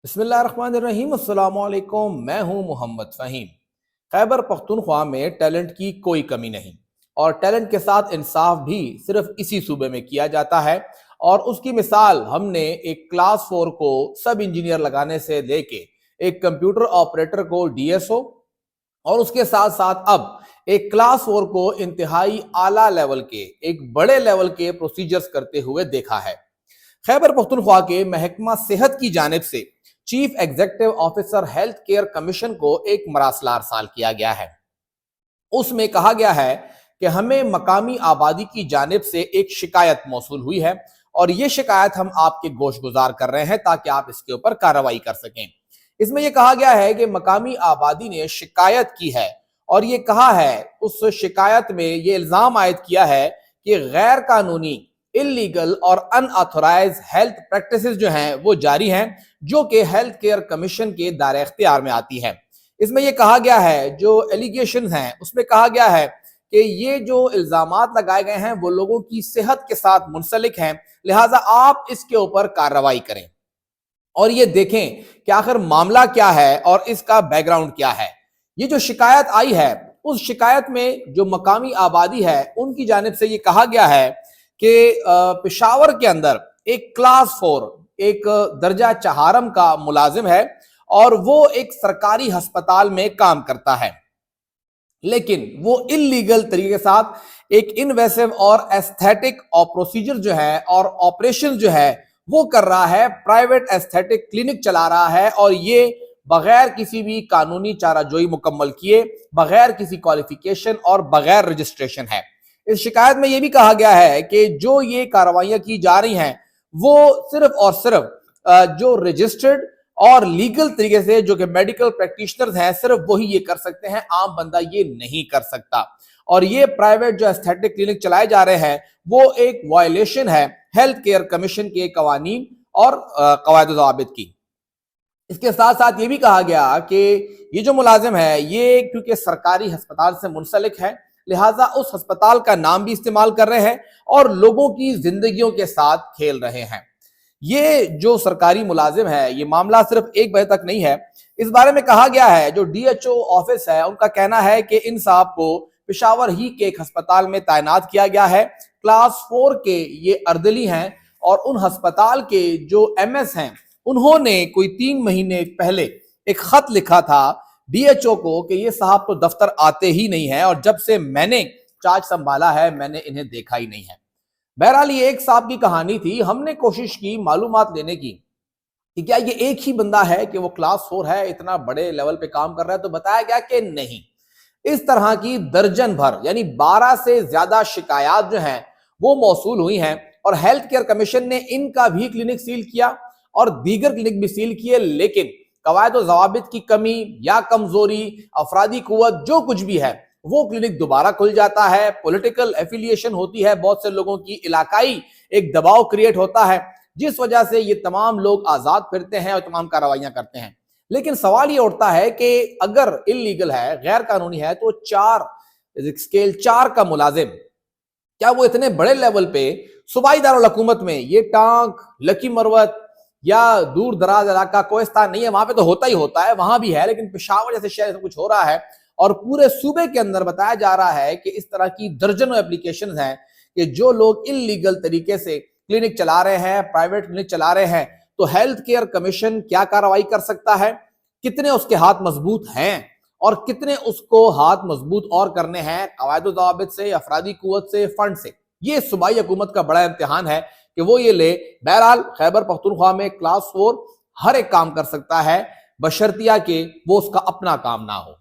بسم اللہ الرحمن الرحیم۔ السلام علیکم، میں ہوں محمد فہیم۔ خیبر پختونخوا میں ٹیلنٹ کی کوئی کمی نہیں، اور ٹیلنٹ کے ساتھ انصاف بھی صرف اسی صوبے میں کیا جاتا ہے، اور اس کی مثال ہم نے ایک کلاس 4 کو سب انجینئر لگانے سے لے کے ایک کمپیوٹر آپریٹر کو ڈی ایس او، اور اس کے ساتھ ساتھ اب ایک کلاس 4 کو انتہائی اعلیٰ لیول کے ایک بڑے لیول کے پروسیجرز کرتے ہوئے دیکھا ہے۔ خیبر پختونخوا کے محکمہ صحت کی جانب سے chief executive officer health care commission کو ایک مراسلہ ارسال کیا گیا ہے۔ اس میں کہا گیا ہے کہ ہمیں مقامی آبادی کی جانب سے ایک شکایت موصول ہوئی ہے، اور یہ شکایت ہم آپ کے گوش گزار کر رہے ہیں تاکہ آپ اس کے اوپر کارروائی کر سکیں۔ اس میں یہ کہا گیا ہے کہ مقامی آبادی نے شکایت کی ہے، اور یہ کہا ہے، اس شکایت میں یہ الزام عائد کیا ہے کہ غیر قانونی انلیگل اور ان آتھورائز ہیلتھ پریکٹسز جو ہیں وہ جاری ہیں، جو کہ ہیلتھ کیئر کمیشن کے دائرہ اختیار میں آتی ہے۔ اس میں یہ کہا گیا ہے، جو ایلیگیشنز ہیں اس میں کہا گیا ہے کہ یہ جو الزامات لگائے گئے ہیں وہ لوگوں کی صحت کے ساتھ منسلک ہیں، لہٰذا آپ اس کے اوپر کارروائی کریں اور یہ دیکھیں کہ آخر معاملہ کیا ہے اور اس کا بیک گراؤنڈ کیا ہے۔ یہ جو شکایت آئی ہے، اس شکایت میں جو مقامی آبادی ہے ان کی جانب سے یہ کہا گیا ہے کہ پشاور کے اندر ایک کلاس 4 ایک درجہ چہارم کا ملازم ہے، اور وہ ایک سرکاری ہسپتال میں کام کرتا ہے، لیکن وہ انلیگل طریقے کے ساتھ ایک انویسو اور ایستھیٹک پروسیجر جو ہے اور آپریشن جو ہے وہ کر رہا ہے، پرائیویٹ ایستھیٹک کلینک چلا رہا ہے، اور یہ بغیر کسی بھی قانونی چارہ جوئی مکمل کیے، بغیر کسی کوالیفیکیشن اور بغیر رجسٹریشن ہے۔ اس شکایت میں یہ بھی کہا گیا ہے کہ جو یہ کارروائیاں کی جا رہی ہیں وہ صرف اور صرف جو رجسٹرڈ اور لیگل طریقے سے جو کہ میڈیکل پریکٹیشنرز ہیں صرف وہی یہ کر سکتے ہیں، عام بندہ یہ نہیں کر سکتا، اور یہ پرائیویٹ جو ایستھیٹک کلینک چلائے جا رہے ہیں وہ ایک وائلیشن ہے ہیلتھ کیئر کمیشن کے قوانین اور قواعد و ضوابط کی۔ اس کے ساتھ ساتھ یہ بھی کہا گیا کہ یہ جو ملازم ہے یہ کیونکہ سرکاری ہسپتال سے منسلک ہے، لہٰذا اس ہسپتال کا نام بھی استعمال کر رہے ہیں اور لوگوں کی زندگیوں کے ساتھ کھیل رہے ہیں۔ یہ جو سرکاری ملازم ہے، یہ معاملہ صرف 1 بجے تک نہیں ہے، اس بارے میں کہا گیا ہے، جو ڈی ایچ او آفس ہے ان کا کہنا ہے کہ ان صاحب کو پشاور ہی کے ایک ہسپتال میں تعینات کیا گیا ہے۔ کلاس 4 کے یہ اردلی ہیں، اور ان ہسپتال کے جو ایم ایس ہیں انہوں نے کوئی 3 مہینے پہلے ایک خط لکھا تھا ڈی ایچ او کو کہ یہ صاحب تو دفتر آتے ہی نہیں ہیں، اور جب سے میں نے چارج سنبھالا ہے میں نے انہیں دیکھا ہی نہیں ہے۔ بہرحال یہ ایک صاحب کی کہانی تھی، ہم نے کوشش کی معلومات لینے کی کہ کیا یہ ایک ہی بندہ ہے کہ وہ کلاس 4 ہے، اتنا بڑے لیول پہ کام کر رہا ہے، تو بتایا گیا کہ نہیں، اس طرح کی درجن بھر یعنی 12 سے زیادہ شکایات جو ہیں وہ موصول ہوئی ہیں، اور ہیلتھ کیئر کمیشن نے ان کا بھی کلینک سیل کیا اور دیگر کلینک بھی سیل کیے، لیکن قواعد و ضوابط کی کمی یا کمزوری، افرادی قوت، جو کچھ بھی ہے وہ کلینک دوبارہ کھل جاتا ہے، پولیٹیکل ایفیلیشن ہوتی ہے، بہت سے لوگوں کی علاقائی ایک دباؤ کریٹ ہوتا ہے، جس وجہ سے یہ تمام لوگ آزاد پھرتے ہیں اور تمام کارروائیاں کرتے ہیں۔ لیکن سوال یہ اٹھتا ہے کہ اگر انلیگل ہے، غیر قانونی ہے، تو اسکیل 4 کا ملازم کیا وہ اتنے بڑے لیول پہ صوبائی دارالحکومت میں، یہ ٹانک، لکی مروت یا دور دراز علاقہ کوہستان نہیں ہے، وہاں پہ تو ہوتا ہی ہوتا ہے، وہاں بھی ہے، لیکن پشاور جیسے شہر سے کچھ ہو رہا ہے، اور پورے صوبے کے اندر بتایا جا رہا ہے کہ اس طرح کی درجنوں اپلیکیشنز ہیں کہ جو لوگ انلیگل طریقے سے کلینک چلا رہے ہیں، پرائیویٹ کلینک چلا رہے ہیں، تو ہیلتھ کیئر کمیشن کیا کارروائی کر سکتا ہے، کتنے اس کے ہاتھ مضبوط ہیں اور کتنے اس کو ہاتھ مضبوط اور کرنے ہیں، قواعد و ضوابط سے، افرادی قوت سے، فنڈ سے۔ یہ صوبائی حکومت کا بڑا امتحان ہے کہ وہ یہ لے۔ بہرحال خیبر پختونخوا میں کلاس 4 ہر ایک کام کر سکتا ہے، بشرطیہ کہ وہ اس کا اپنا کام نہ ہو۔